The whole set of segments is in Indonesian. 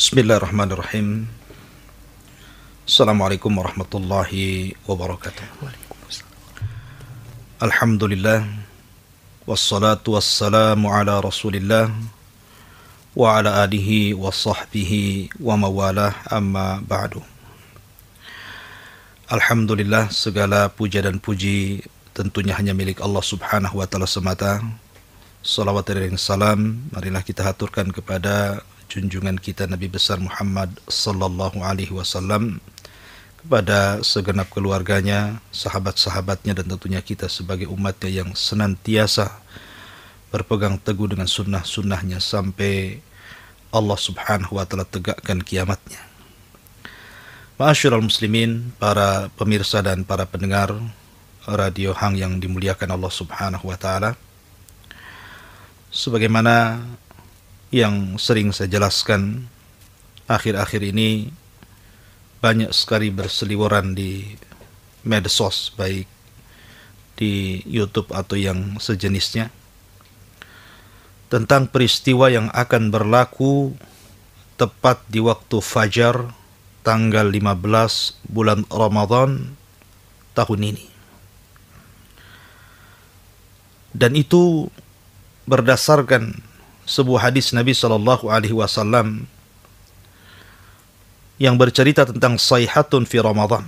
Bismillahirrahmanirrahim. Assalamualaikum warahmatullahi wabarakatuh. Alhamdulillah, wassalatu wassalamu ala rasulillah wa ala alihi wa sahbihi wa mawalah, amma ba'du. Alhamdulillah, segala puja dan puji tentunya hanya milik Allah subhanahu wa ta'ala semata. Salawat dan salam marilah kita haturkan kepada junjungan kita Nabi besar Muhammad sallallahu alaihi wasallam, kepada segenap keluarganya, sahabat-sahabatnya, dan tentunya kita sebagai umatnya yang senantiasa berpegang teguh dengan sunnah-sunnahnya sampai Allah subhanahu wa ta'ala tegakkan kiamatnya. Ma'asyiral muslimin, para pemirsa dan para pendengar Radio Hang yang dimuliakan Allah subhanahu wa ta'ala, sebagaimana yang sering saya jelaskan, akhir-akhir ini banyak sekali berseliweran di medsos, baik di YouTube atau yang sejenisnya, tentang peristiwa yang akan berlaku tepat di waktu fajar tanggal 15 bulan Ramadan tahun ini. Dan itu berdasarkan sebuah hadis Nabi sallallahu alaihi wasallam yang bercerita tentang sayhatun fi Ramadan,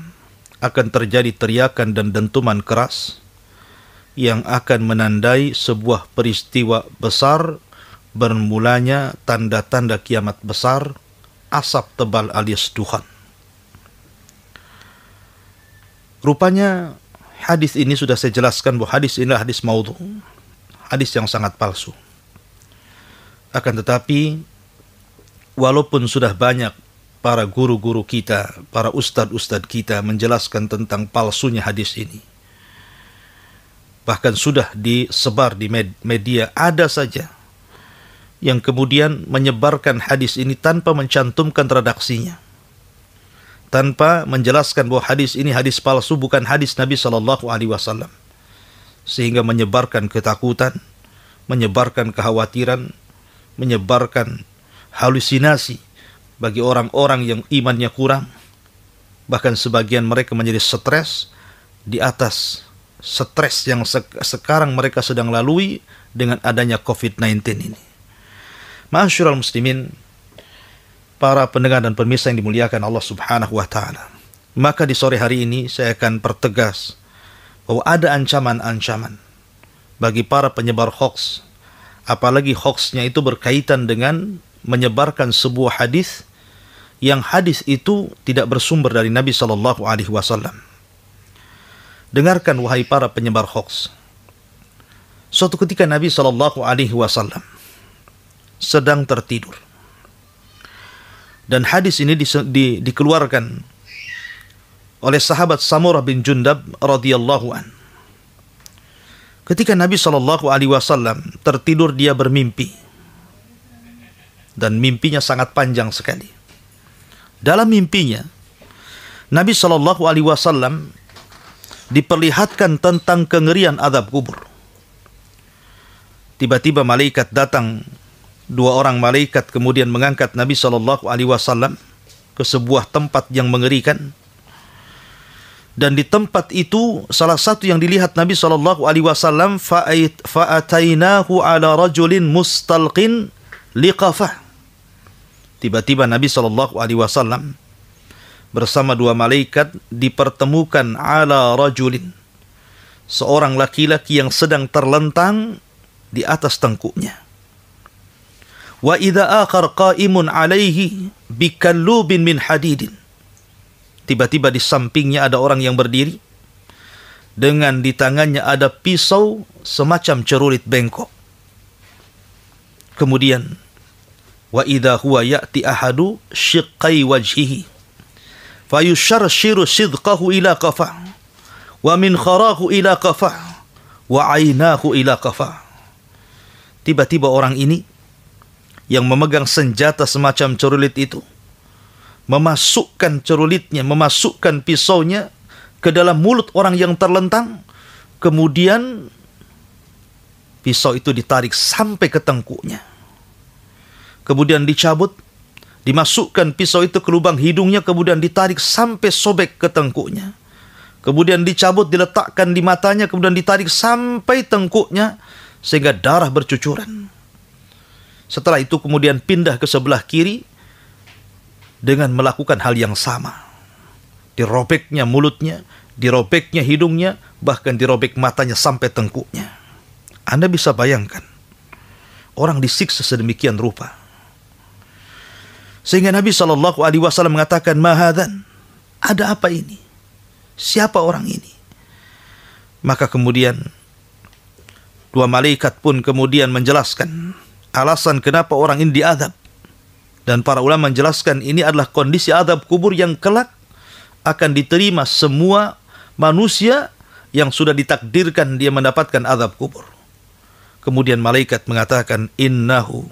akan terjadi teriakan dan dentuman keras yang akan menandai sebuah peristiwa besar, bermulanya tanda-tanda kiamat besar, asap tebal alias duhan. Rupanya hadis ini sudah saya jelaskan bahwa hadis ini adalah hadis maudhu, hadis yang sangat palsu. Akan tetapi, walaupun sudah banyak para guru-guru kita, para ustadz-ustadz kita menjelaskan tentang palsunya hadis ini, bahkan sudah disebar di media, ada saja yang kemudian menyebarkan hadis ini tanpa mencantumkan redaksinya, tanpa menjelaskan bahwa hadis ini hadis palsu, bukan hadis Nabi SAW, sehingga menyebarkan ketakutan, menyebarkan kekhawatiran, menyebarkan halusinasi bagi orang-orang yang imannya kurang. Bahkan sebagian mereka menjadi stres di atas stres yang sekarang mereka sedang lalui dengan adanya COVID-19 ini. Ma'asyiral muslimin, para pendengar dan pemirsa yang dimuliakan Allah subhanahu wa ta'ala, maka di sore hari ini saya akan pertegas bahwa ada ancaman-ancaman bagi para penyebar hoax, apalagi hoaxnya itu berkaitan dengan menyebarkan sebuah hadis yang hadis itu tidak bersumber dari Nabi sallallahu alaihi wasallam. Dengarkan wahai para penyebar hoax. Suatu ketika Nabi sallallahu alaihi wasallam sedang tertidur. Dan hadis ini dikeluarkan oleh sahabat Samurah bin Jundab radhiyallahu an. Ketika Nabi SAW tertidur, dia bermimpi. Dan mimpinya sangat panjang sekali. Dalam mimpinya, Nabi SAW diperlihatkan tentang kengerian azab kubur. Tiba-tiba malaikat datang, dua orang malaikat kemudian mengangkat Nabi SAW ke sebuah tempat yang mengerikan. Dan di tempat itu salah satu yang dilihat Nabi SAW, fa'atainahu ala rajulin mustalqin liqafah. Tiba-tiba Nabi SAW bersama dua malaikat dipertemukan ala rajulin, seorang laki-laki yang sedang terlentang di atas tengkuknya. Wa idza akhar qa'imun alaihi bikallubin min hadidin. Tiba-tiba di sampingnya ada orang yang berdiri, dengan di tangannya ada pisau semacam cerulit bengkok. Kemudian, wa idza huwa ya'ti ahadu shiqqai wajhihi fayusharshiru sidqahu ila qafah wa min kharahu ila qafah wa ainahu ila qafah. Tiba-tiba orang ini yang memegang senjata semacam cerulit itu memasukkan cerulitnya, memasukkan pisaunya ke dalam mulut orang yang terlentang. Kemudian pisau itu ditarik sampai ke tengkuknya. Kemudian dicabut Dimasukkan pisau itu ke lubang hidungnya, kemudian ditarik sampai sobek ke tengkuknya. Kemudian dicabut, diletakkan di matanya, kemudian ditarik sampai tengkuknya, sehingga darah bercucuran. Setelah itu kemudian pindah ke sebelah kiri, dengan melakukan hal yang sama. Dirobeknya mulutnya, dirobeknya hidungnya, bahkan dirobek matanya sampai tengkuknya. Anda bisa bayangkan, orang disiksa sedemikian rupa. Sehingga Nabi SAW mengatakan, "Mahadan, ada apa ini? Siapa orang ini?" Maka kemudian dua malaikat pun kemudian menjelaskan alasan kenapa orang ini diazab. Dan para ulama menjelaskan ini adalah kondisi azab kubur yang kelak akan diterima semua manusia yang sudah ditakdirkan dia mendapatkan azab kubur. Kemudian malaikat mengatakan, "Innahu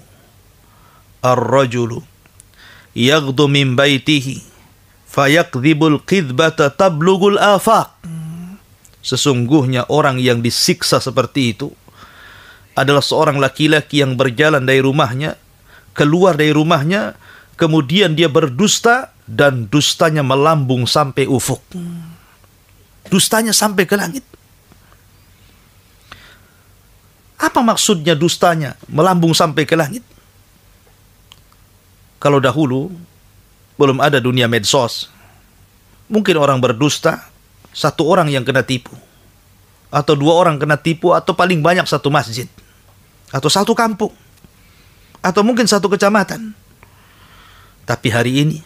ar-rajulu yaghdu min baitihi fayakdzibul qidbata tablugul afaq." Sesungguhnya orang yang disiksa seperti itu adalah seorang laki-laki yang berjalan dari rumahnya, keluar dari rumahnya, kemudian dia berdusta, dan dustanya melambung sampai ufuk. Dustanya sampai ke langit. Apa maksudnya dustanya melambung sampai ke langit? Kalau dahulu belum ada dunia medsos, mungkin orang berdusta, satu orang yang kena tipu, atau dua orang kena tipu, atau paling banyak satu masjid, atau satu kampung, atau mungkin satu kecamatan. Tapi hari ini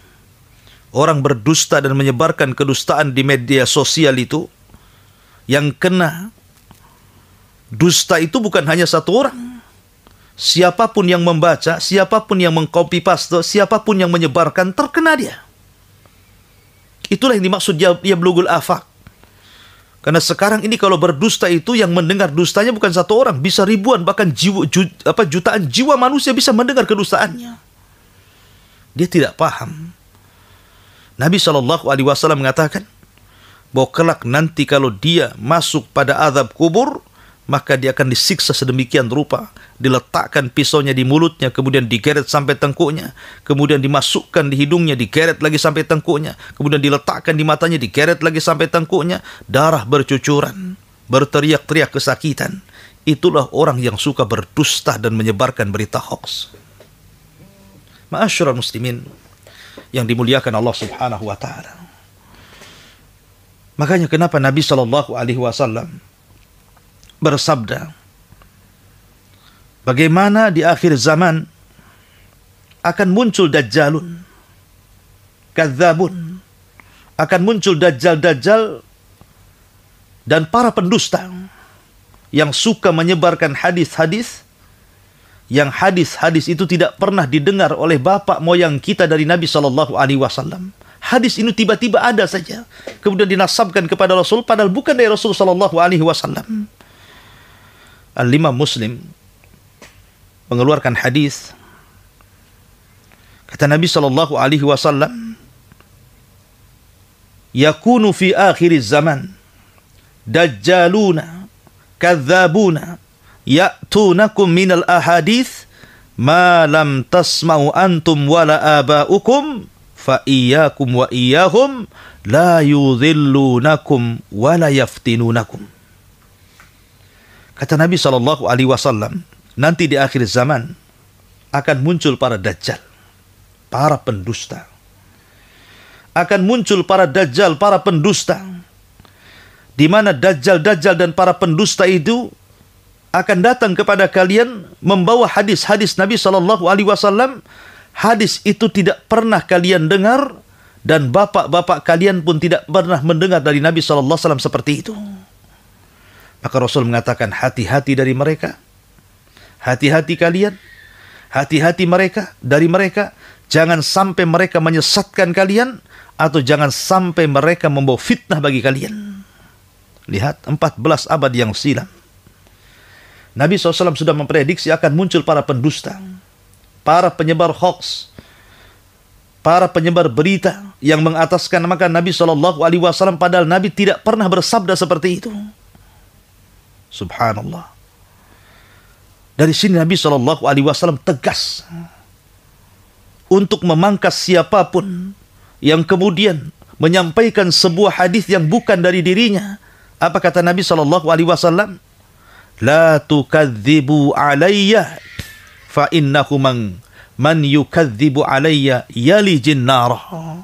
orang berdusta dan menyebarkan kedustaan di media sosial itu, yang kena dusta itu bukan hanya satu orang. Siapapun yang membaca, siapapun yang mengcopy paste, siapapun yang menyebarkan, terkena dia. Itulah yang dimaksud yablugul afaq. Karena sekarang ini kalau berdusta itu, yang mendengar dustanya bukan satu orang, bisa ribuan, bahkan jutaan jiwa manusia bisa mendengar kedustaannya. Dia tidak paham. Nabi SAW mengatakan bahwa kelak nanti kalau dia masuk pada azab kubur, maka dia akan disiksa sedemikian rupa. Diletakkan pisaunya di mulutnya, kemudian digeret sampai tengkuknya, kemudian dimasukkan di hidungnya, digeret lagi sampai tengkuknya, kemudian diletakkan di matanya, digeret lagi sampai tengkuknya, darah bercucuran, berteriak-teriak kesakitan. Itulah orang yang suka berdusta dan menyebarkan berita hoax. Ma'asyiral muslimin yang dimuliakan Allah Subhanahu wa taala. Makanya kenapa Nabi SAW bersabda, bagaimana di akhir zaman akan muncul dajjalun, kadzabun, akan muncul dajjal-dajjal dan para pendusta yang suka menyebarkan hadis-hadis, yang hadis-hadis itu tidak pernah didengar oleh bapak moyang kita dari Nabi SAW. Hadis ini tiba-tiba ada saja, kemudian dinasabkan kepada Rasul, padahal bukan dari Rasul SAW. Al-Imam Muslim mengeluarkan hadis, kata Nabi SAW, yakunu fi akhir zaman dajjaluna kadzabuna ya'tunakum minal ahadith ma lam tasma'u antum wala aba'ukum fa iyyakum wa iyyahum la yudhillunakum wala yaftinunakum. Kata Nabi SAW, nanti di akhir zaman akan muncul para dajjal, para pendusta. Akan muncul para dajjal, para pendusta, di mana dajjal-dajjal dan para pendusta itu akan datang kepada kalian membawa hadis-hadis Nabi SAW. Hadis itu tidak pernah kalian dengar, dan bapak-bapak kalian pun tidak pernah mendengar dari Nabi SAW seperti itu. Maka Rasul mengatakan, hati-hati dari mereka, hati-hati kalian, hati-hati mereka dari mereka, jangan sampai mereka menyesatkan kalian, atau jangan sampai mereka membawa fitnah bagi kalian. Lihat, 14 abad yang silam Nabi SAW sudah memprediksi akan muncul para pendusta, para penyebar hoax, para penyebar berita yang mengataskan nama Nabi SAW, padahal Nabi tidak pernah bersabda seperti itu. Subhanallah. Dari sini Nabi SAW tegas untuk memangkas siapapun yang kemudian menyampaikan sebuah hadis yang bukan dari dirinya. Apa kata Nabi SAW? La tukadzibu alayya fa innahu man yukadzibu alayya yalijin narah.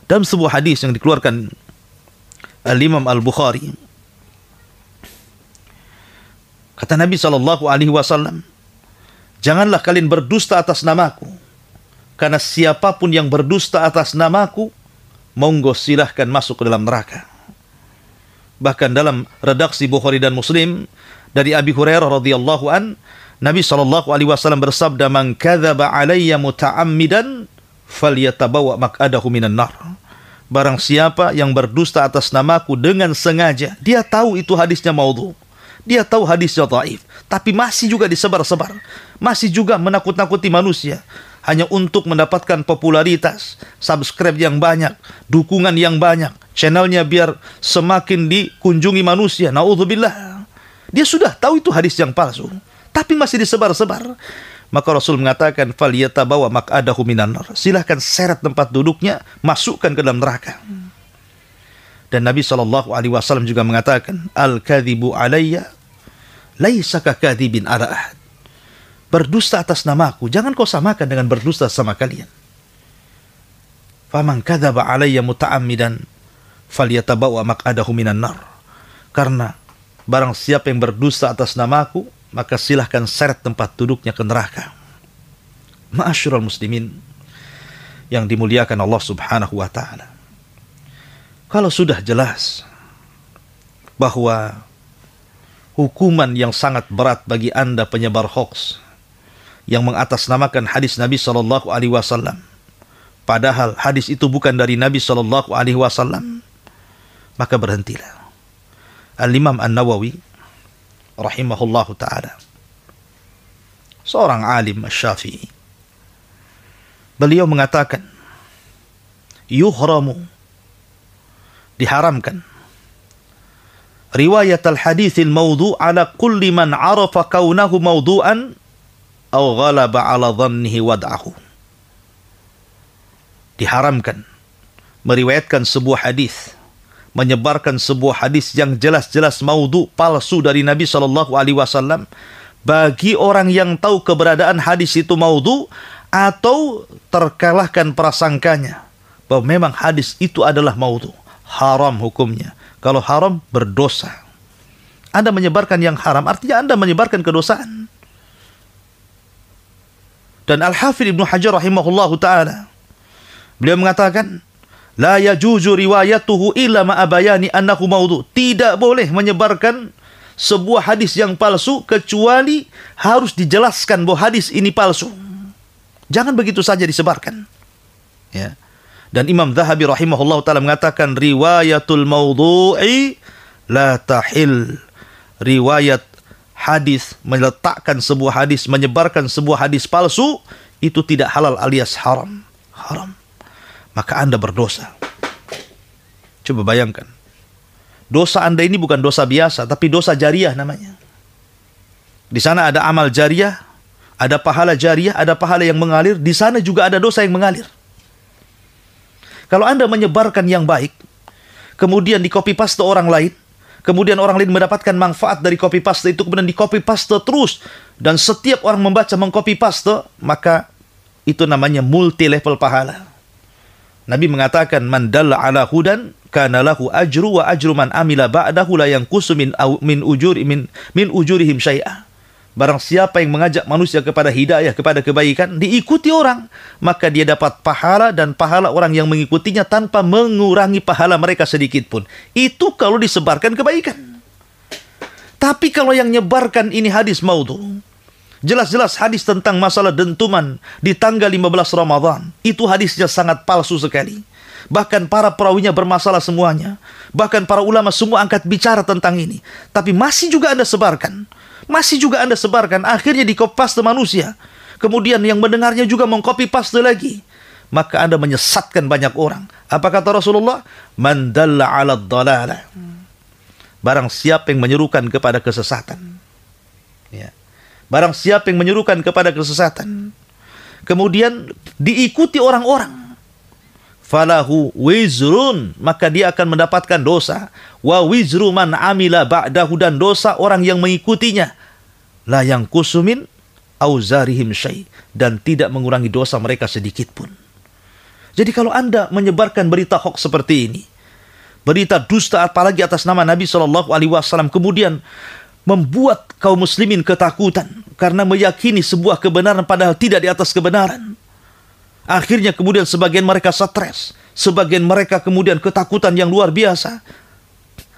Dalam sebuah hadis yang dikeluarkan Al-Imam Al-Bukhari, kata Nabi SAW, janganlah kalian berdusta atas namaku, karena siapapun yang berdusta atas namaku, monggo silahkan masuk ke dalam neraka. Bahkan dalam redaksi Bukhari dan Muslim dari Abi Hurairah radhiyallahu an, Nabi SAW bersabda, man kadzaba alayya muta'ammidan falyatabawa maq'adahu minan nar. Barang siapa yang berdusta atas namaku dengan sengaja, dia tahu itu hadisnya maudhu, dia tahu hadisnya dhaif, tapi masih juga disebar-sebar, masih juga menakut-nakuti manusia, hanya untuk mendapatkan popularitas, subscribe yang banyak, dukungan yang banyak, channelnya biar semakin dikunjungi manusia. Na'udzubillah. Dia sudah tahu itu hadis yang palsu, tapi masih disebar-sebar. Maka Rasul mengatakan, falyatabawa maq'adahu minan nar. Silahkan seret tempat duduknya, masukkan ke dalam neraka. Dan Nabi SAW juga mengatakan, al-kadhibu alayya laisa kakadzibin ala ahad. Berdusta atas namaku, jangan kau samakan dengan berdusta sama kalian. Faman kadzaba alayya muta'ammidan falyatabawa maq'adahu minan nar. Karena barang siapa yang berdusta atas namaku, maka silahkan seret tempat duduknya ke neraka. Ma'asyiral muslimin yang dimuliakan Allah Subhanahu wa ta'ala. Kalau sudah jelas bahwa hukuman yang sangat berat bagi Anda penyebar hoax yang mengatasnamakan hadis Nabi SAW, padahal hadis itu bukan dari Nabi SAW, maka berhentilah. Al-Imam An-Nawawi rahimahullahu ta'ala, seorang alim Syafi'i, beliau mengatakan, yuhramu, diharamkan, riwayat al-hadithil mawdu' ala kulli man arafa kaunahu mawdu'an aw ghalaba ala dhannihi wad'ahu. Diharamkan meriwayatkan sebuah hadis, menyebarkan sebuah hadis yang jelas-jelas maudhu, palsu dari Nabi SAW, bagi orang yang tahu keberadaan hadis itu maudhu atau terkalahkan prasangkanya bahwa memang hadis itu adalah maudhu. Haram hukumnya. Kalau haram, berdosa. Anda menyebarkan yang haram, artinya Anda menyebarkan kedosaan. Dan Al-Hafidh Ibnu Hajar rahimahullahu ta'ala, beliau mengatakan, la yajuzu riwayatuhu illa ma'abayani annahu maudhu. Tidak boleh menyebarkan sebuah hadis yang palsu kecuali harus dijelaskan bahwa hadis ini palsu. Jangan begitu saja disebarkan. Ya. Dan Imam Zahabi rahimahullah ta'ala mengatakan, riwayatul maudhu'i la tahil. Riwayat hadis, meletakkan sebuah hadis, menyebarkan sebuah hadis palsu, itu tidak halal alias haram. Haram. Maka Anda berdosa. Coba bayangkan. Dosa Anda ini bukan dosa biasa, tapi dosa jariah namanya. Di sana ada amal jariah, ada pahala jariah, ada pahala yang mengalir. Di sana juga ada dosa yang mengalir. Kalau Anda menyebarkan yang baik, kemudian di copy paste orang lain, kemudian orang lain mendapatkan manfaat dari copy paste itu, kemudian di copy paste terus, dan setiap orang membaca mengcopy paste, maka itu namanya multi level pahala. Nabi mengatakan, man dalla ala hudan kana lahu ajru wa ajru man amila ba'dahu la yanqusu min ujurihim syai'a. Barang siapa yang mengajak manusia kepada hidayah, kepada kebaikan, diikuti orang, maka dia dapat pahala, dan pahala orang yang mengikutinya tanpa mengurangi pahala mereka sedikit pun. Itu kalau disebarkan kebaikan. Tapi kalau yang nyebarkan ini hadis maudhu, jelas-jelas hadis tentang masalah dentuman di tanggal 15 Ramadan, itu hadisnya sangat palsu sekali. Bahkan para perawinya bermasalah semuanya. Bahkan para ulama semua angkat bicara tentang ini. Tapi masih juga Anda sebarkan. Masih juga Anda sebarkan. Akhirnya di-copy paste manusia. Kemudian yang mendengarnya juga meng-copy paste lagi. Maka Anda menyesatkan banyak orang. Apa kata Rasulullah? Man dalla ala dhalalah. Barang siapa yang menyerukan kepada kesesatan. Ya. Barang siapa yang menyerukan kepada kesesatan. kemudian diikuti orang-orang, falahu wizrun, maka dia akan mendapatkan dosa, wa wizru man amila ba'dahu, dan dosa orang yang mengikutinya, la yang kusumin auzarihim syai, dan tidak mengurangi dosa mereka sedikit pun. Jadi kalau Anda menyebarkan berita hoax seperti ini, berita dusta apalagi atas nama Nabi SAW, kemudian membuat kaum muslimin ketakutan karena meyakini sebuah kebenaran padahal tidak di atas kebenaran. Akhirnya kemudian sebagian mereka stres, sebagian mereka kemudian ketakutan yang luar biasa.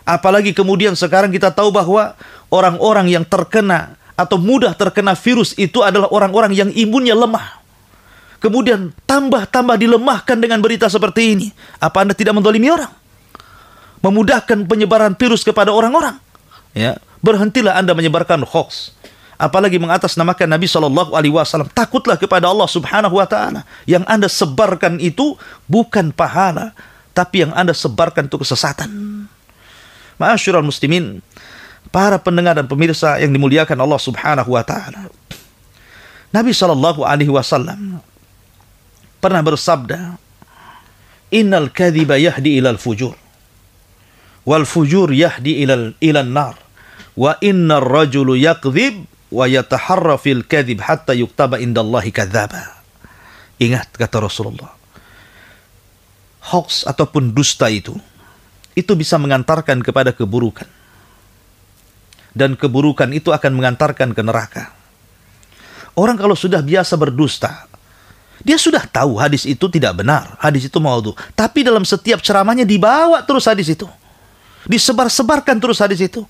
Apalagi kemudian sekarang kita tahu bahwa orang-orang yang terkena atau mudah terkena virus itu adalah orang-orang yang imunnya lemah. Kemudian tambah dilemahkan dengan berita seperti ini. Apa Anda tidak menzalimi orang? Memudahkan penyebaran virus kepada orang-orang? Ya, berhentilah Anda menyebarkan hoax. Apalagi mengatasnamakan Nabi SAW. Takutlah kepada Allah Subhanahu wa Ta'ala. Yang Anda sebarkan itu bukan pahala, tapi yang Anda sebarkan itu kesesatan. Ma'asyiral muslimin, para pendengar dan pemirsa yang dimuliakan Allah Subhanahu wa Ta'ala, Nabi SAW pernah bersabda, innal kadhiba yahdi ilal fujur, wal fujur yahdi ilal nar, wa innar rajulu yakdzib wa yataharra fil kadhib hatta yuktaba indallahi kadzdzaba. Ingat kata Rasulullah, hoax ataupun dusta itu bisa mengantarkan kepada keburukan, dan keburukan itu akan mengantarkan ke neraka. Orang kalau sudah biasa berdusta, dia sudah tahu hadis itu tidak benar, hadis itu maudhu, tapi dalam setiap ceramahnya dibawa terus hadis itu, disebar-sebarkan terus hadis itu,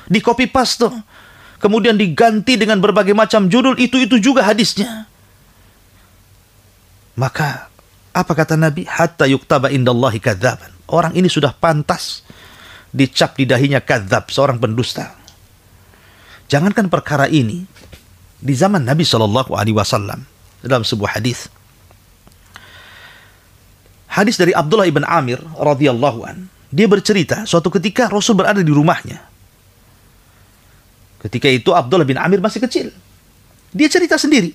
di copy paste, kemudian diganti dengan berbagai macam judul, itu juga hadisnya. Maka apa kata Nabi? Hatta yuktaba indallahi kadzaban. Orang ini sudah pantas dicap di dahinya kadzab, seorang pendusta. Jangankan perkara ini, di zaman Nabi SAW, dalam sebuah hadis dari Abdullah ibn Amir radhiyallahu an, dia bercerita suatu ketika Rasul berada di rumahnya. Ketika itu Abdullah bin Amir masih kecil. Dia cerita sendiri.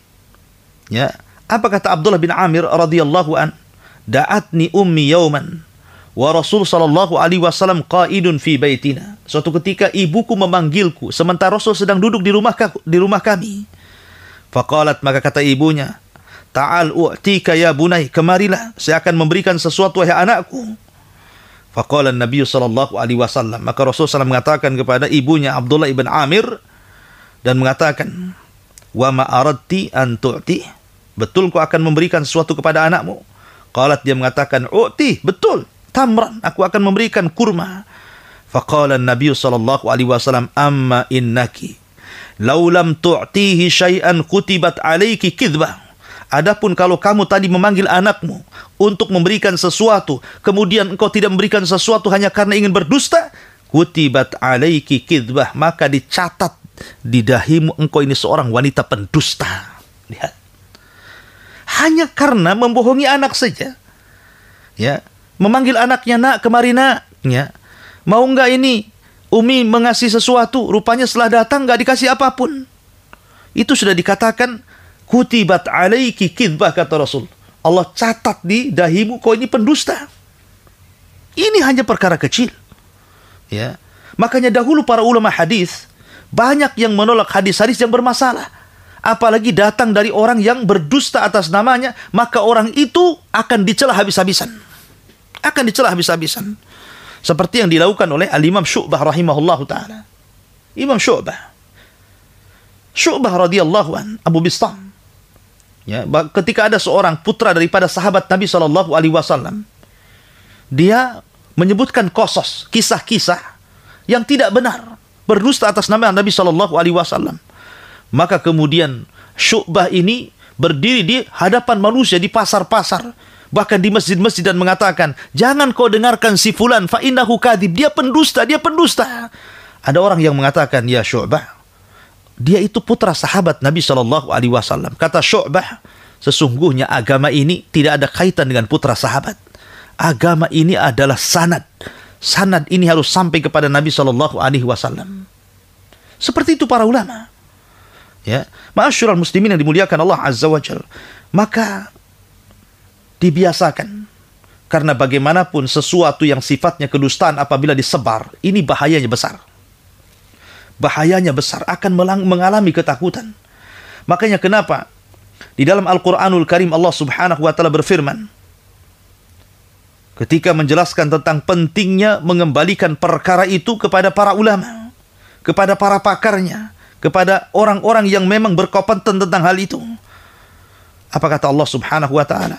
Ya, apa kata Abdullah bin Amir radhiyallahu an? Da'atni ummi yauman wa Rasul sallallahu alaihi wasallam qaidun fi baitina. Suatu ketika ibuku memanggilku sementara Rasul sedang duduk di rumah kami. Faqalat, maka kata ibunya, ta'al u'tika ya bunai, kemarilah saya akan memberikan sesuatu wahai anakku. Faqala Nabi sallallahu alaihi wasallam, maka Rasulullah SAW mengatakan kepada ibunya Abdullah ibn Amir dan mengatakan, wa ma aradti an tu'ti, betul kau akan memberikan sesuatu kepada anakmu? Qalat, dia mengatakan, u'ti, betul, tamran, aku akan memberikan kurma. Faqala Nabi sallallahu alaihi wasallam, amma innaki law lam tu'tihi syai'an kutibat alayki kidbah. Adapun kalau kamu tadi memanggil anakmu untuk memberikan sesuatu, kemudian engkau tidak memberikan sesuatu hanya karena ingin berdusta, kutibat alaiki kidbah, maka dicatat di dahimu engkau ini seorang wanita pendusta. Lihat. Hanya karena membohongi anak saja. Ya, memanggil anaknya, nak, kemari nak, ya. Mau enggak ini Umi mengasih sesuatu, rupanya setelah datang enggak dikasih apapun. Itu sudah dikatakan kutibat alaiki kidbah, kata Rasul. Allah catat di dahimu kau ini pendusta. Ini hanya perkara kecil. Ya. Makanya dahulu para ulama hadis banyak yang menolak hadis-hadis yang bermasalah. Apalagi datang dari orang yang berdusta atas namanya, maka orang itu akan dicela habis-habisan. Akan dicela habis-habisan. Seperti yang dilakukan oleh Al-Imam Syu'bah rahimahullahu ta'ala. Imam Syu'bah radhiyallahu an, Abu Bistam. Ya, ketika ada seorang putra daripada sahabat Nabi SAW, dia menyebutkan qasas, kisah-kisah yang tidak benar, berdusta atas nama Nabi SAW. Maka kemudian Syu'bah ini berdiri di hadapan manusia di pasar-pasar, bahkan di masjid-masjid, dan mengatakan, jangan kau dengarkan si fulan, fa innahu kadhib, dia pendusta, dia pendusta. Ada orang yang mengatakan, ya Syu'bah, dia itu putra sahabat Nabi SAW. Kata Syu'bah, sesungguhnya agama ini tidak ada kaitan dengan putra sahabat. Agama ini adalah sanad. Sanad ini harus sampai kepada Nabi SAW. Seperti itu para ulama. Ya, ma'asyiral muslimin yang dimuliakan Allah Azza wa Jalla. maka dibiasakan. Karena bagaimanapun sesuatu yang sifatnya kedustaan apabila disebar, ini bahayanya besar. Bahayanya besar, akan mengalami ketakutan. Makanya kenapa di dalam Al-Quranul Karim Allah Subhanahu wa Ta'ala berfirman ketika menjelaskan tentang pentingnya mengembalikan perkara itu kepada para ulama, kepada para pakarnya, kepada orang-orang yang memang berkompeten tentang hal itu. Apa kata Allah Subhanahu wa Ta'ala?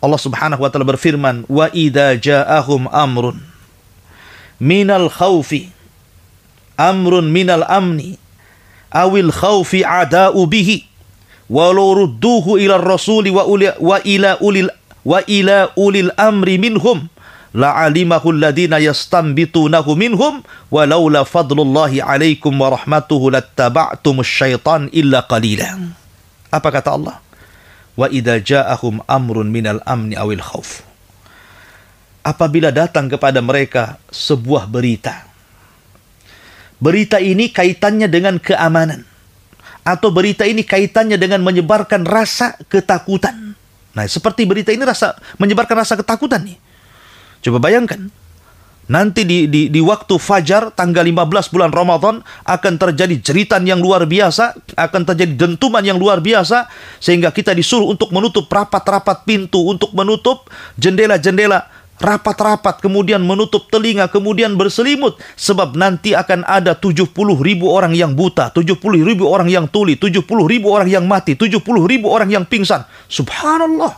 Allah Subhanahu wa Ta'ala berfirman, "Wa idza ja'ahum amrun minal khaufi amrun minal amni awil khaufi ada'u bihi walau rudduhu ila rasuli wa ila ulil amri minhum la'alimahu alladhina yastanbitunahu minhum walaula fadlullahi alaikum wa rahmatuhu lattaba'tumus syaitan illa qalila." Apa kata Allah? Wa idza ja'ahum amrun minal amni awil khauf. Apabila datang kepada mereka sebuah berita. Berita ini kaitannya dengan keamanan. Atau berita ini kaitannya dengan menyebarkan rasa ketakutan. Nah, seperti berita ini menyebarkan rasa ketakutan nih. Coba bayangkan. Nanti di waktu fajar tanggal 15 bulan Ramadan akan terjadi jeritan yang luar biasa, akan terjadi dentuman yang luar biasa, sehingga kita disuruh untuk menutup rapat-rapat pintu, untuk menutup jendela-jendela rapat-rapat, kemudian menutup telinga, kemudian berselimut, sebab nanti akan ada 70.000 orang yang buta, 70.000 orang yang tuli, 70.000 orang yang mati, 70.000 orang yang pingsan. Subhanallah.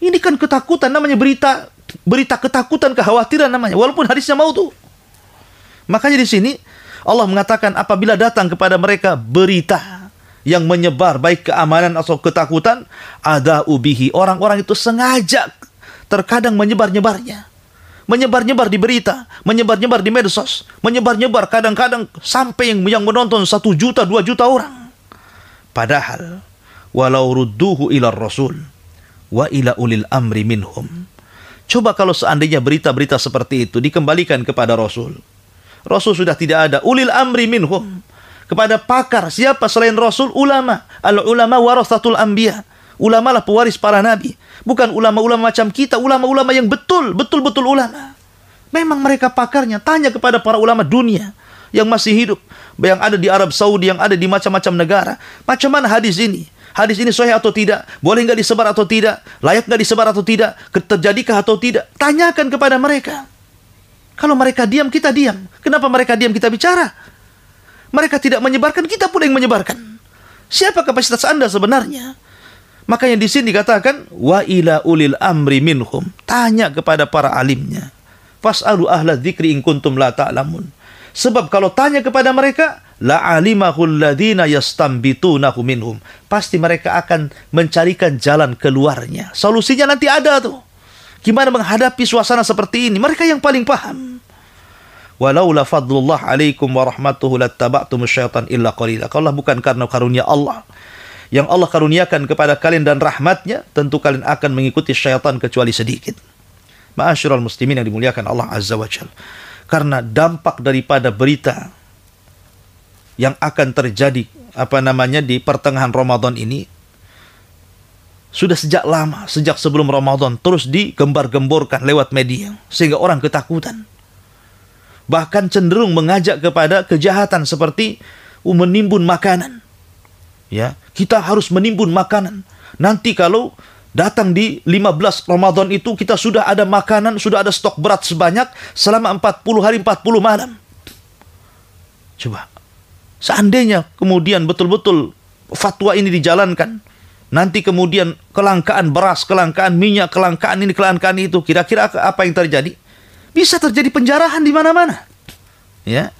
Ini kan ketakutan, namanya berita ketakutan, kekhawatiran namanya, walaupun hadisnya mautu. Makanya di sini Allah mengatakan apabila datang kepada mereka berita yang menyebar baik keamanan atau ketakutan, ada ubihi, orang-orang itu sengaja terkadang menyebar-nyebarnya. Menyebar-nyebar di berita, menyebar-nyebar di medsos, menyebar-nyebar kadang-kadang sampai yang menonton 1 juta, 2 juta orang. Padahal walau rudduhu ila rasul wa ila ulil amri minhum. Coba kalau seandainya berita-berita seperti itu dikembalikan kepada Rasul. Rasul sudah tidak ada. Ulil amri minhum. Kepada pakar. Siapa selain Rasul? Ulama. Al-ulama warathatul anbiya. Ulama lah pewaris para nabi. Bukan ulama-ulama macam kita. Ulama-ulama yang betul-betul ulama. Memang mereka pakarnya. Tanya kepada para ulama dunia yang masih hidup. Yang ada di Arab Saudi, yang ada di macam-macam negara. Macam mana hadis ini? Hadis ini sahih atau tidak? Boleh nggak disebar atau tidak? Layak nggak disebar atau tidak? Terjadikah atau tidak? Tanyakan kepada mereka. Kalau mereka diam, kita diam. Kenapa mereka diam, kita bicara? Mereka tidak menyebarkan, kita pula yang menyebarkan. Siapa kapasitas Anda sebenarnya? Makanya di sini dikatakan wa ila ulil amri minhum. Tanya kepada para alimnya. Fas'alu ahla dzikri in kuntum la ta'lamun. Sebab kalau tanya kepada mereka, la'alimahul ladzina yastanbitunahu minhum. Pasti mereka akan mencarikan jalan keluarnya. Solusinya nanti ada tuh. Gimana menghadapi suasana seperti ini? Mereka yang paling paham. Walaula fadlullah alaikum wa rahmatuhu lattaba'tumus syaitan illa qalila. Kalau bukan karena karunia Allah yang Allah karuniakan kepada kalian dan rahmatnya, tentu kalian akan mengikuti syaitan kecuali sedikit. Ma'asyiral muslimin yang dimuliakan Allah Azza wa Jalla. Karena dampak daripada berita yang akan terjadi di pertengahan Ramadan ini sudah sejak lama, sejak sebelum Ramadan terus digembar-gemborkan lewat media sehingga orang ketakutan. Bahkan cenderung mengajak kepada kejahatan seperti menimbun makanan. Ya, kita harus menimbun makanan. Nanti kalau datang di 15 Ramadan itu kita sudah ada makanan, sudah ada stok berat sebanyak selama 40 hari 40 malam. Coba. Seandainya kemudian betul-betul fatwa ini dijalankan, nanti kemudian kelangkaan beras, kelangkaan minyak, kelangkaan ini, kelangkaan itu, kira-kira apa yang terjadi? Bisa terjadi penjarahan di mana-mana. Ya.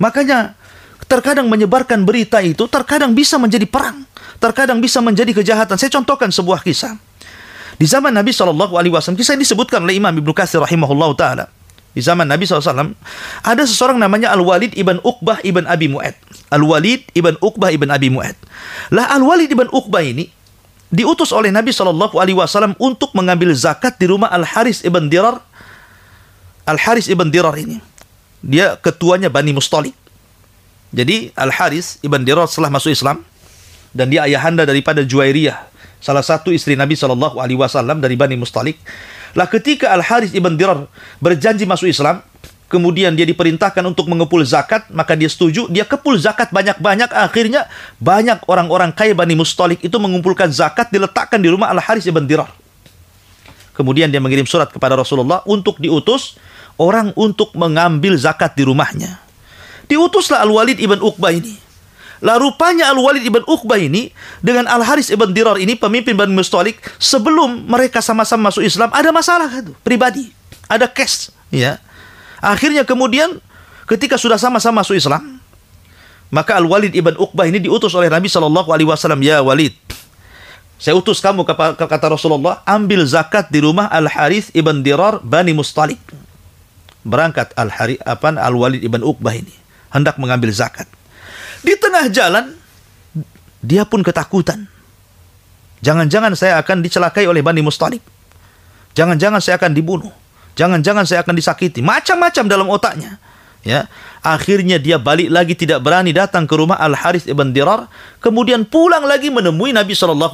Makanya terkadang menyebarkan berita itu terkadang bisa menjadi perang, terkadang bisa menjadi kejahatan. Saya contohkan sebuah kisah. Di zaman Nabi SAW, kisah ini disebutkan oleh Imam Ibnu Katsir rahimahullah ta'ala. Di zaman Nabi SAW, ada seseorang namanya Al-Walid ibn Uqbah ibn Abi Mu'ad. Al-Walid ibn Uqbah ibn Abi Mu'ad. Lah Al-Walid ibn Uqbah ini diutus oleh Nabi SAW untuk mengambil zakat di rumah Al-Haris ibn Dirar. Al-Haris ibn Dirar ini, dia ketuanya Bani Mustalik. Jadi Al-Haris ibn Dirar setelah masuk Islam, dan dia ayahanda daripada Juwairiyah salah satu istri Nabi SAW dari Bani Mustalik. Lah ketika Al-Harith ibn Dirar berjanji masuk Islam, kemudian dia diperintahkan untuk mengumpul zakat, maka dia setuju, dia kepul zakat banyak-banyak. Akhirnya banyak orang-orang kaya Bani Mustalik itu mengumpulkan zakat, diletakkan di rumah Al-Harith ibn Dirar. Kemudian dia mengirim surat kepada Rasulullah untuk diutus orang untuk mengambil zakat di rumahnya. Diutuslah Al-Walid ibn Uqbah ini. Lah rupanya Al-Walid ibn Uqbah ini dengan Al-Harith ibn Dirar ini, pemimpin Bani Mustalik, sebelum mereka sama-sama masuk Islam ada masalah pribadi, ada case, ya. Akhirnya kemudian ketika sudah sama-sama masuk Islam, maka Al-Walid ibn Uqbah ini diutus oleh Nabi SAW, ya Walid, saya utus kamu, kata Rasulullah, ambil zakat di rumah Al-Harith ibn Dirar Bani Mustalik. Berangkat Al-Walid ibn Uqbah ini hendak mengambil zakat. Di tengah jalan, dia pun ketakutan. Jangan-jangan saya akan dicelakai oleh Bani Mustalik. Jangan-jangan saya akan dibunuh. Jangan-jangan saya akan disakiti. Macam-macam dalam otaknya. Ya, akhirnya dia balik lagi, tidak berani datang ke rumah Al-Harith ibn Dirar. Kemudian pulang lagi menemui Nabi SAW.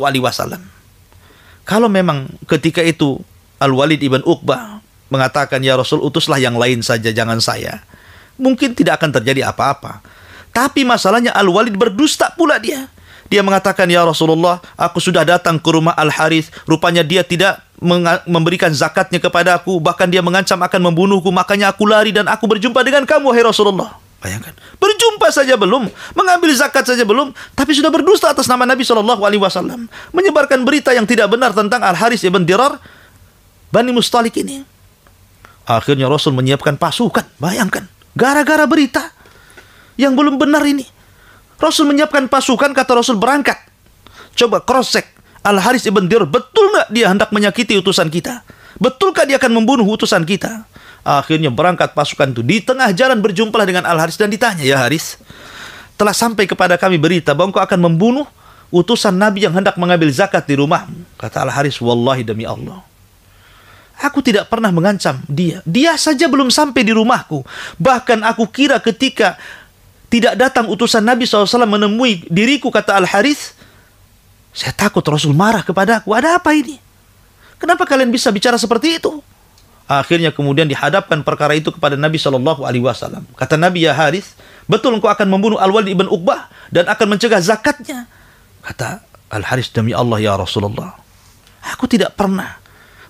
Kalau memang ketika itu Al-Walid ibn Uqbah mengatakan, ya Rasul, utuslah yang lain saja, jangan saya, mungkin tidak akan terjadi apa-apa. Tapi masalahnya Al-Walid berdusta pula dia. Dia mengatakan, ya Rasulullah, aku sudah datang ke rumah Al-Harith. Rupanya dia tidak memberikan zakatnya kepada aku. Bahkan dia mengancam akan membunuhku. Makanya aku lari dan aku berjumpa dengan kamu, wahai Rasulullah. Bayangkan, berjumpa saja belum, mengambil zakat saja belum, tapi sudah berdusta atas nama Nabi SAW. Menyebarkan berita yang tidak benar tentang Al-Harith ibn Dirar Bani Mustalik ini. Akhirnya Rasul menyiapkan pasukan. Bayangkan, gara-gara berita yang belum benar ini, Rasul menyiapkan pasukan. Kata Rasul, berangkat, coba cross check Al-Harith ibn Dirar, betul nggak dia hendak menyakiti utusan kita? Betulkah dia akan membunuh utusan kita? Akhirnya berangkat pasukan itu. Di tengah jalan berjumpalah dengan Al-Harith dan ditanya, ya Harith, telah sampai kepada kami berita bahwa engkau akan membunuh utusan Nabi yang hendak mengambil zakat di rumahmu. Kata Al-Harith, wallahi demi Allah, aku tidak pernah mengancam dia. Dia saja belum sampai di rumahku. Bahkan aku kira ketika tidak datang utusan Nabi SAW menemui diriku, kata Al-Harith, saya takut Rasul marah kepadaku. Ada apa ini? Kenapa kalian bisa bicara seperti itu? Akhirnya kemudian dihadapkan perkara itu kepada Nabi SAW. Kata Nabi, ya Harith, betul engkau akan membunuh Al-Walid ibn Uqbah dan akan mencegah zakatnya? Kata Al-Harith, demi Allah ya Rasulullah, aku tidak pernah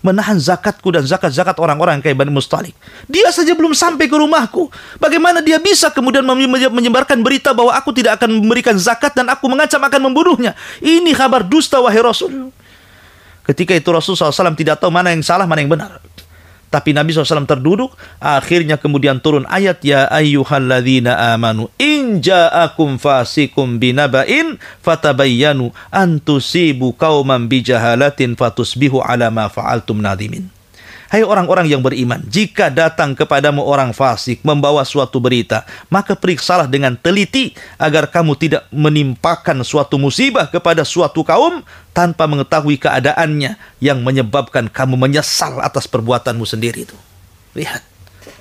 menahan zakatku dan zakat-zakat orang-orang kayak Bani Mustalik. Dia saja belum sampai ke rumahku. Bagaimana dia bisa kemudian menyebarkan berita bahwa aku tidak akan memberikan zakat dan aku mengancam akan membunuhnya? Ini kabar dusta, wahai Rasul. Ketika itu Rasulullah SAW tidak tahu mana yang salah, mana yang benar. Tapi Nabi SAW terduduk. Akhirnya kemudian turun ayat, ya ayyuhalladzina amanu in ja'akum fasikum binaba'in fatabayyanu an tusibu qauman bijahalatin fatusbihu ala ma fa'altum nadimin. Hai orang-orang yang beriman, jika datang kepadamu orang fasik membawa suatu berita, maka periksalah dengan teliti agar kamu tidak menimpakan suatu musibah kepada suatu kaum tanpa mengetahui keadaannya yang menyebabkan kamu menyesal atas perbuatanmu sendiri itu. Lihat,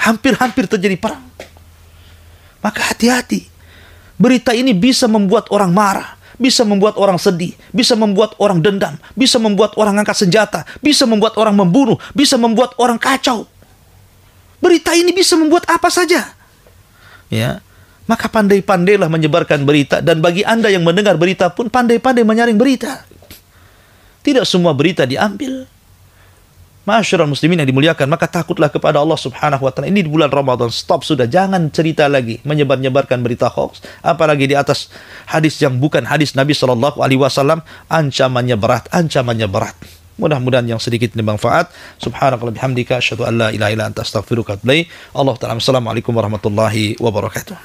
hampir-hampir terjadi perang. Maka hati-hati. Berita ini bisa membuat orang marah, bisa membuat orang sedih, bisa membuat orang dendam, bisa membuat orang angkat senjata, bisa membuat orang membunuh, bisa membuat orang kacau. Berita ini bisa membuat apa saja. Ya, maka pandai-pandailah menyebarkan berita, dan bagi Anda yang mendengar berita pun pandai-pandai menyaring berita. Tidak semua berita diambil. Masyarul muslimin yang dimuliakan, maka takutlah kepada Allah Subhanahu wa taala. Ini di bulan Ramadan, stop sudah, jangan cerita lagi menyebar-nyebarkan berita hoax, apalagi di atas hadis yang bukan hadis Nabi SAW. Ancamannya berat, ancamannya berat. Mudah-mudahan yang sedikit ini bermanfaat. Subhanakallah bihamdika asyhadu an la ilaha illa anta astaghfiruka wa atubu ilaik. Allah taala. Assalamualaikum warahmatullahi wabarakatuh.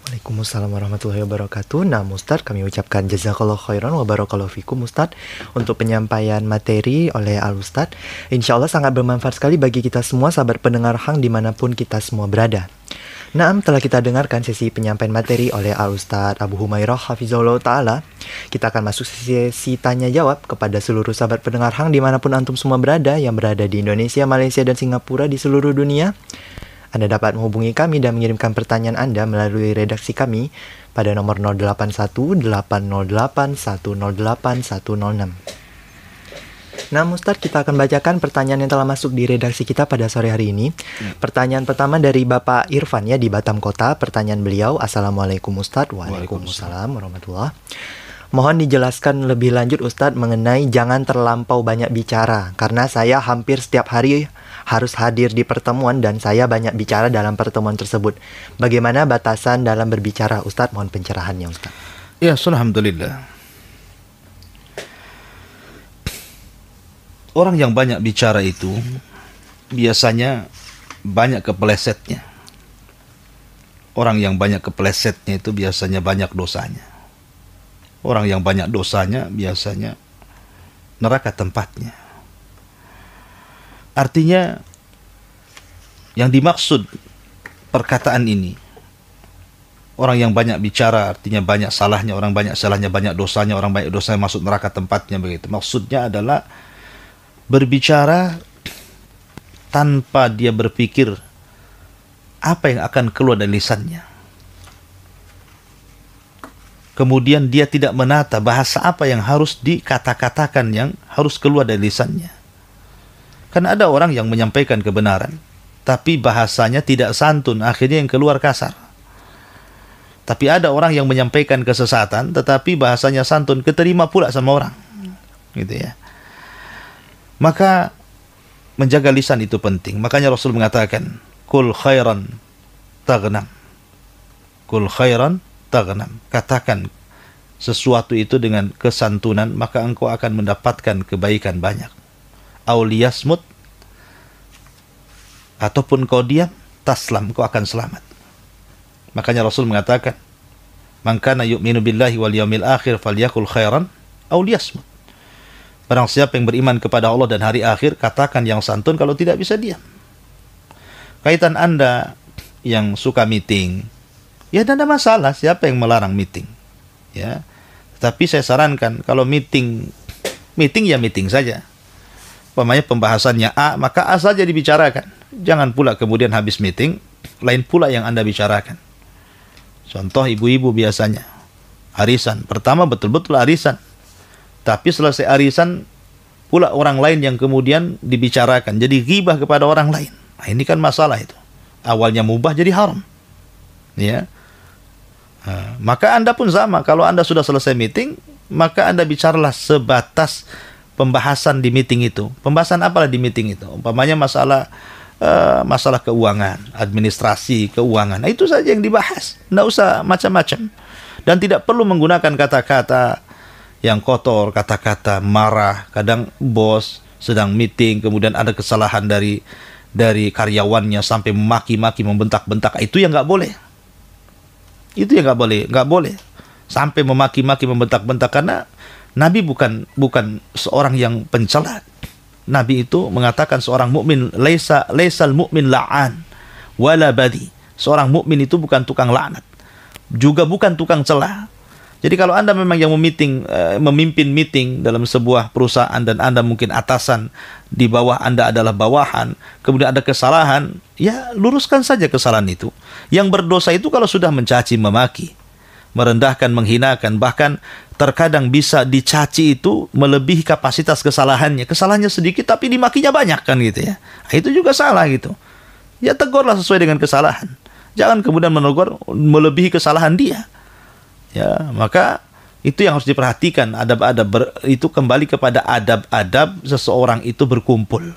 Waalaikumsalam warahmatullahi wabarakatuh. Nah Ustadz, kami ucapkan jazakallahu khairan wa barakallahu fikum Ustadz untuk penyampaian materi oleh Al-Ustadz. Insya Allah sangat bermanfaat sekali bagi kita semua sahabat pendengar Hang dimanapun kita semua berada. Nah, telah kita dengarkan sesi penyampaian materi oleh Al-Ustadz Abu Humairah Hafizahullah Ta'ala. Kita akan masuk sesi tanya jawab kepada seluruh sahabat pendengar Hang dimanapun antum semua berada, yang berada di Indonesia, Malaysia, dan Singapura, di seluruh dunia. Anda dapat menghubungi kami dan mengirimkan pertanyaan Anda melalui redaksi kami pada nomor 081 808 108 106. Nah, Ustadz, kita akan bacakan pertanyaan yang telah masuk di redaksi kita pada sore hari ini. Pertanyaan pertama dari Bapak Irfan ya di Batam Kota. Pertanyaan beliau, Assalamualaikum Ustadz. Waalaikumsalam warahmatullahi. Mohon dijelaskan lebih lanjut Ustadz mengenai jangan terlampau banyak bicara. Karena saya hampir setiap hari harus hadir di pertemuan dan saya banyak bicara dalam pertemuan tersebut. Bagaimana batasan dalam berbicara Ustadz? Mohon pencerahannya Ustadz. Ya, alhamdulillah. Orang yang banyak bicara itu biasanya banyak kepelesetnya. Orang yang banyak kepelesetnya itu biasanya banyak dosanya. Orang yang banyak dosanya biasanya neraka tempatnya. Artinya yang dimaksud perkataan ini, orang yang banyak bicara artinya banyak salahnya, orang banyak salahnya, banyak dosanya, orang banyak dosanya masuk neraka tempatnya, begitu. Maksudnya adalah berbicara tanpa dia berpikir apa yang akan keluar dari lisannya. Kemudian dia tidak menata bahasa apa yang harus dikata-katakan, yang harus keluar dari lisannya. Kan ada orang yang menyampaikan kebenaran, tapi bahasanya tidak santun, akhirnya yang keluar kasar. Tapi ada orang yang menyampaikan kesesatan, tetapi bahasanya santun, keterima pula sama orang. Gitu ya. Maka menjaga lisan itu penting. Makanya Rasul mengatakan, Kul khairan taghnam. Kul khairan taghnam. Katakan sesuatu itu dengan kesantunan, maka engkau akan mendapatkan kebaikan banyak. Auliyasmut, ataupun kau diam, taslam, kau akan selamat. Makanya Rasul mengatakan, Man kana yu'minu billahi wal yawmil akhir falyakul khairan auliyasmut. Barang siapa yang beriman kepada Allah dan hari akhir, katakan yang santun, kalau tidak bisa diam. Kaitan Anda yang suka meeting, ya tidak ada masalah, siapa yang melarang meeting? Ya. Tapi saya sarankan kalau meeting ya meeting saja. Umpamanya pembahasannya A, maka A saja dibicarakan. Jangan pula kemudian habis meeting, lain pula yang Anda bicarakan. Contoh ibu-ibu biasanya, arisan. Pertama betul-betul arisan. Tapi selesai arisan, pula orang lain yang kemudian dibicarakan. Jadi ghibah kepada orang lain. Nah, ini kan masalah itu. Awalnya mubah jadi haram. Ya. Nah, maka Anda pun sama. Kalau Anda sudah selesai meeting, maka Anda bicaralah sebatas pembahasan di meeting itu. Pembahasan apalah di meeting itu? Umpamanya masalah keuangan, administrasi keuangan. Nah, itu saja yang dibahas. Tidak usah macam-macam. Dan tidak perlu menggunakan kata-kata yang kotor, kata-kata marah. Kadang bos sedang meeting, kemudian ada kesalahan dari karyawannya sampai memaki-maki, membentak-bentak. Itu yang nggak boleh. Itu yang nggak boleh. Sampai memaki-maki, membentak-bentak, karena Nabi bukan seorang yang pencela. Nabi itu mengatakan seorang mukmin laisal mu'min la'an wala badi. Seorang mukmin itu bukan tukang laknat, juga bukan tukang celah. Jadi kalau Anda memang yang memimpin meeting dalam sebuah perusahaan dan Anda mungkin atasan, di bawah Anda adalah bawahan, kemudian ada kesalahan, ya luruskan saja kesalahan itu. Yang berdosa itu kalau sudah mencaci, memaki, merendahkan, menghinakan, bahkan terkadang bisa dicaci itu melebihi kapasitas kesalahannya. Kesalahannya sedikit tapi dimakinya banyak kan gitu ya. Nah, itu juga salah gitu. Ya tegurlah sesuai dengan kesalahan. Jangan kemudian menegur melebihi kesalahan dia. Ya, maka itu yang harus diperhatikan. Adab-adab itu kembali kepada adab-adab seseorang itu berkumpul.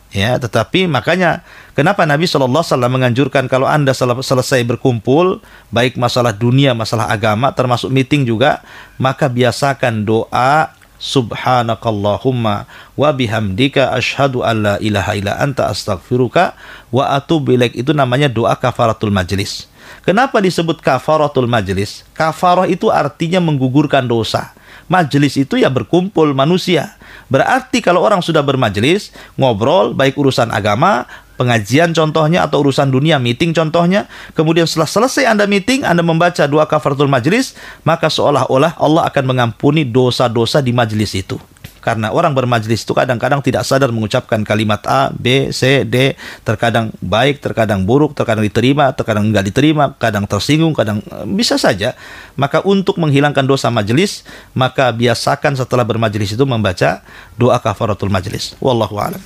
Ya, tetapi makanya kenapa Nabi SAW menganjurkan kalau Anda selesai berkumpul, baik masalah dunia, masalah agama, termasuk meeting juga, maka biasakan doa Subhanakallahumma wa bihamdika asyhadu an la ilaha illa anta astaghfiruka wa atubu ilaik. Itu namanya doa kafaratul majlis. Kenapa disebut kafaratul majlis? Kafarah itu artinya menggugurkan dosa. Majlis itu ya berkumpul manusia. Berarti kalau orang sudah bermajlis, ngobrol, baik urusan agama, pengajian contohnya, atau urusan dunia, meeting contohnya, kemudian setelah selesai Anda meeting, Anda membaca doa kafaratul majlis, maka seolah-olah Allah akan mengampuni dosa-dosa di majlis itu. Karena orang bermajlis itu kadang-kadang tidak sadar mengucapkan kalimat A, B, C, D. Terkadang baik, terkadang buruk, terkadang diterima, terkadang enggak diterima, kadang tersinggung, kadang bisa saja. Maka untuk menghilangkan dosa majlis, maka biasakan setelah bermajlis itu membaca doa kafaratul majlis. Wallahu a'lam.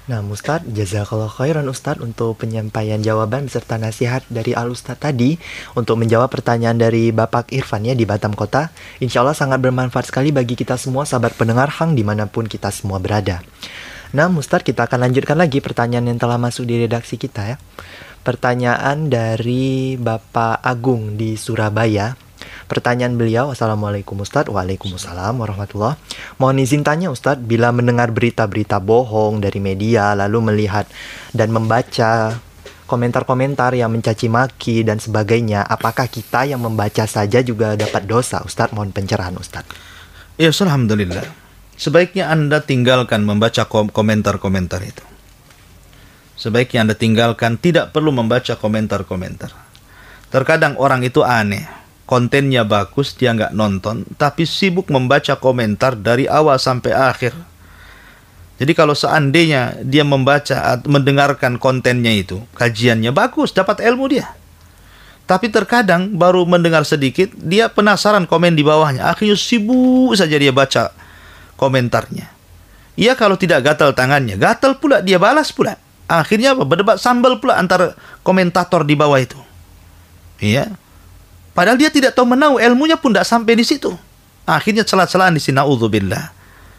Nah, Ustadz, jazakallah khairan Ustadz untuk penyampaian jawaban beserta nasihat dari Al-Ustadz tadi untuk menjawab pertanyaan dari Bapak Irfan ya di Batam Kota. Insya Allah sangat bermanfaat sekali bagi kita semua sahabat pendengar Hang dimanapun kita semua berada. Nah, Ustadz, kita akan lanjutkan lagi pertanyaan yang telah masuk di redaksi kita ya. Pertanyaan dari Bapak Agung di Surabaya. Pertanyaan beliau, Assalamualaikum Ustadz. Waalaikumsalam warahmatullah. Mohon izin tanya Ustadz, bila mendengar berita-berita bohong dari media, lalu melihat dan membaca komentar-komentar yang mencaci maki dan sebagainya, apakah kita yang membaca saja juga dapat dosa Ustadz? Mohon pencerahan Ustadz. Ya, alhamdulillah. Sebaiknya Anda tinggalkan membaca komentar-komentar itu. Sebaiknya Anda tinggalkan, tidak perlu membaca komentar-komentar. Terkadang orang itu aneh. Kontennya bagus, dia nggak nonton, tapi sibuk membaca komentar dari awal sampai akhir. Jadi kalau seandainya dia membaca atau mendengarkan kontennya itu, kajiannya bagus, dapat ilmu dia. Tapi terkadang baru mendengar sedikit, dia penasaran komen di bawahnya. Akhirnya sibuk saja dia baca komentarnya. Ia kalau tidak gatal tangannya, gatal pula dia balas pula. Akhirnya apa? Berdebat sambal pula antara komentator di bawah itu. Iya. Padahal dia tidak tahu menahu, ilmunya pun tidak sampai di situ. Akhirnya celah-celahan di sini, na'udzubillah.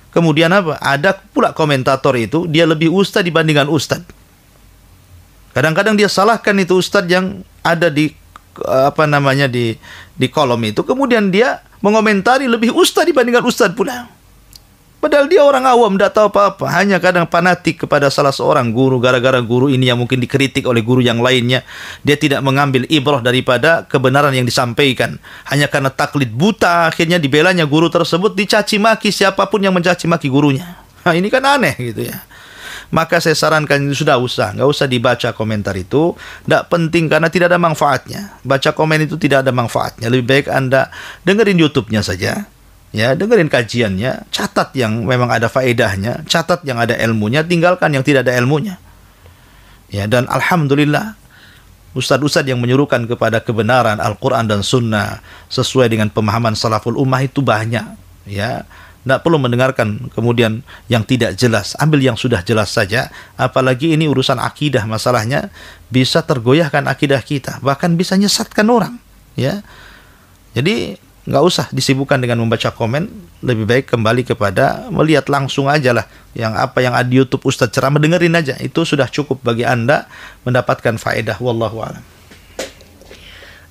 Kemudian apa? Ada pula komentator itu, dia lebih ustad dibandingkan ustad. Kadang-kadang dia salahkan itu ustad yang ada di di kolom itu. Kemudian dia mengomentari lebih ustad dibandingkan ustad pula. Padahal dia orang awam, tidak tahu apa-apa. Hanya kadang fanatik kepada salah seorang guru. Gara-gara guru ini yang mungkin dikritik oleh guru yang lainnya, dia tidak mengambil ibrah daripada kebenaran yang disampaikan. Hanya karena taklid buta, akhirnya dibelanya guru tersebut, dicaci maki siapapun yang mencaci maki gurunya. Nah, ini kan aneh gitu ya. Maka saya sarankan sudah nggak usah dibaca komentar itu. Tidak penting karena tidak ada manfaatnya. Baca komen itu tidak ada manfaatnya. Lebih baik Anda dengerin YouTube-nya saja. Ya, dengerin kajiannya, catat yang memang ada faedahnya, catat yang ada ilmunya, tinggalkan yang tidak ada ilmunya. Ya, dan alhamdulillah ustadz-ustadz yang menyuruhkan kepada kebenaran Al-Quran dan Sunnah sesuai dengan pemahaman salaful ummah itu banyak. Ya, tidak perlu mendengarkan kemudian yang tidak jelas, ambil yang sudah jelas saja. Apalagi ini urusan akidah, masalahnya bisa tergoyahkan akidah kita, bahkan bisa nyesatkan orang. Ya, jadi nggak usah disibukkan dengan membaca komen, lebih baik kembali kepada melihat langsung aja lah yang apa yang ada di YouTube Ustadz ceramah, dengerin aja, itu sudah cukup bagi Anda mendapatkan faedah. Wallahu a'lam.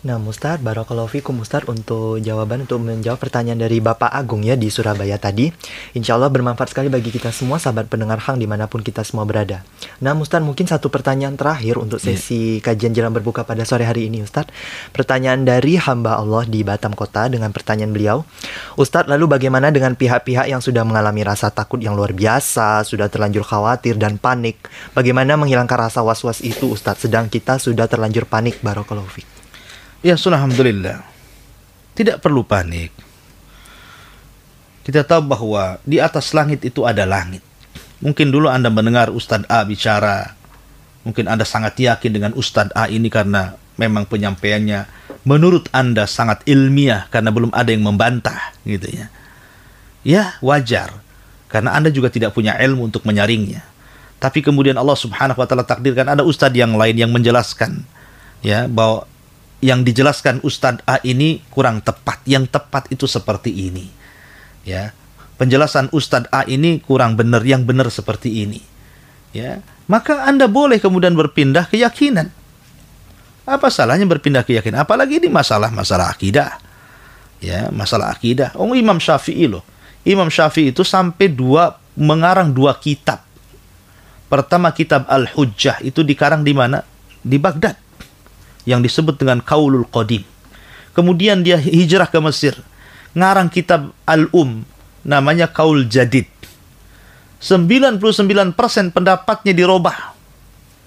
Nah, Ustadz, barakallahu fikum Ustadz untuk jawaban untuk menjawab pertanyaan dari Bapak Agung ya di Surabaya tadi. Insya Allah bermanfaat sekali bagi kita semua sahabat pendengar Hang dimanapun kita semua berada. Nah, Ustadz, mungkin satu pertanyaan terakhir untuk sesi kajian jelang berbuka pada sore hari ini Ustadz. Pertanyaan dari hamba Allah di Batam Kota dengan pertanyaan beliau. Ustadz, lalu bagaimana dengan pihak-pihak yang sudah mengalami rasa takut yang luar biasa, sudah terlanjur khawatir dan panik? Bagaimana menghilangkan rasa was-was itu Ustadz, sedang kita sudah terlanjur panik? Barakallahu fikum. Ya, alhamdulillah. Tidak perlu panik. Kita tahu bahwa di atas langit itu ada langit. Mungkin dulu Anda mendengar Ustadz A bicara. Mungkin Anda sangat yakin dengan Ustadz A ini karena memang penyampaiannya menurut Anda sangat ilmiah karena belum ada yang membantah gitu ya. Ya, wajar. Karena Anda juga tidak punya ilmu untuk menyaringnya. Tapi kemudian Allah Subhanahu wa taala takdirkan ada ustadz yang lain yang menjelaskan ya bahwa yang dijelaskan Ustadz A ini kurang tepat. Yang tepat itu seperti ini. Ya, penjelasan Ustadz A ini kurang benar. Yang benar seperti ini. Ya, maka Anda boleh kemudian berpindah keyakinan. Apa salahnya berpindah keyakinan? Apalagi ini masalah akidah. Ya, masalah akidah. Imam Syafi'i loh. Imam Syafi'i itu sampai mengarang 2 kitab. Pertama kitab Al-Hujjah itu dikarang di mana? Di Baghdad. Yang disebut dengan Qaulul Qadim. Kemudian dia hijrah ke Mesir, ngarang kitab Al-Um, namanya Qaul Jadid. 99% pendapatnya dirobah.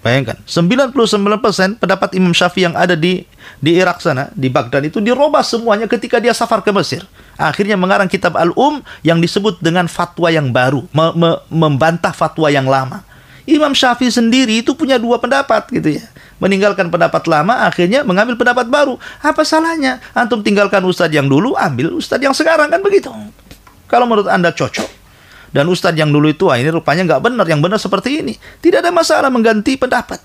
Bayangkan, 99% pendapat Imam Syafi'i yang ada di Irak sana, di Baghdad itu dirobah semuanya ketika dia safar ke Mesir. Akhirnya mengarang kitab yang disebut dengan fatwa yang baru, membantah fatwa yang lama. Imam Syafi'i sendiri itu punya dua pendapat gitu ya. Meninggalkan pendapat lama, akhirnya mengambil pendapat baru. Apa salahnya? Antum tinggalkan ustadz yang dulu, ambil ustadz yang sekarang, kan begitu. Kalau menurut Anda cocok, dan ustadz yang dulu itu, ini rupanya nggak benar, yang benar seperti ini. Tidak ada masalah mengganti pendapat.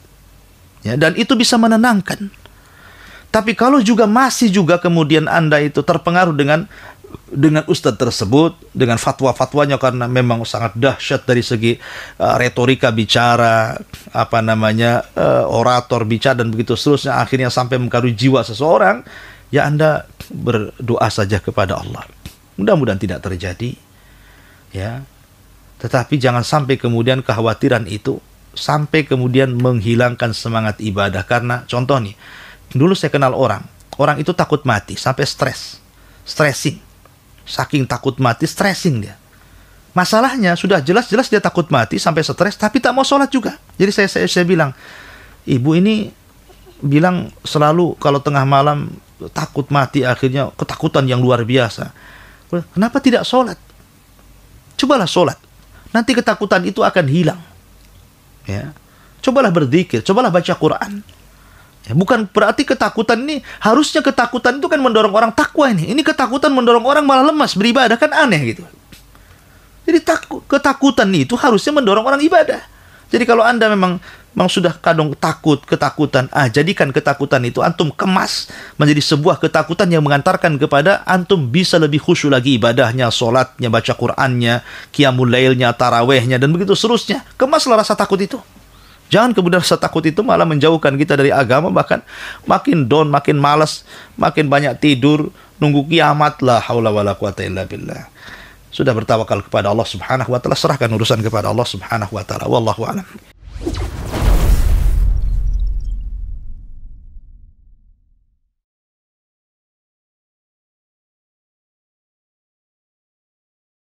Ya, dan itu bisa menenangkan. Tapi kalau juga masih juga kemudian Anda itu terpengaruh dengan ustadz tersebut, dengan fatwa-fatwanya karena memang sangat dahsyat dari segi retorika bicara, orator bicara dan begitu seterusnya, akhirnya sampai mempengaruhi jiwa seseorang, ya Anda berdoa saja kepada Allah. Mudah-mudahan tidak terjadi, ya. Tetapi jangan sampai kemudian kekhawatiran itu sampai kemudian menghilangkan semangat ibadah. Karena contoh nih, dulu saya kenal orang itu takut mati sampai stressing. Saking takut mati, stressing dia. Masalahnya sudah jelas-jelas dia takut mati sampai stres, tapi tak mau sholat juga. Jadi saya bilang, ibu ini bilang selalu kalau tengah malam takut mati, akhirnya ketakutan yang luar biasa. Kenapa tidak sholat? Cobalah sholat. Nanti ketakutan itu akan hilang. Ya. Cobalah berzikir, cobalah baca Quran. Ya, bukan berarti ketakutan ini, harusnya ketakutan itu kan mendorong orang takwa ini. Ini ketakutan mendorong orang malah lemas beribadah, kan aneh gitu. Jadi ketakutan itu harusnya mendorong orang ibadah. Jadi kalau Anda memang sudah kadang ketakutan, jadikan ketakutan itu antum kemas menjadi sebuah ketakutan yang mengantarkan kepada antum bisa lebih khusyuk lagi ibadahnya, sholatnya, baca Qur'annya, qiyamul lailnya, tarawehnya, dan begitu seterusnya. Kemaslah rasa takut itu. Jangan kemudian rasa takut itu malah menjauhkan kita dari agama, bahkan makin down, makin malas, makin banyak tidur, nunggu kiamat. La haula wala quwata illa billah. Sudah bertawakal kepada Allah Subhanahu wa taala, serahkan urusan kepada Allah Subhanahu wa taala. Wallahu a'lam.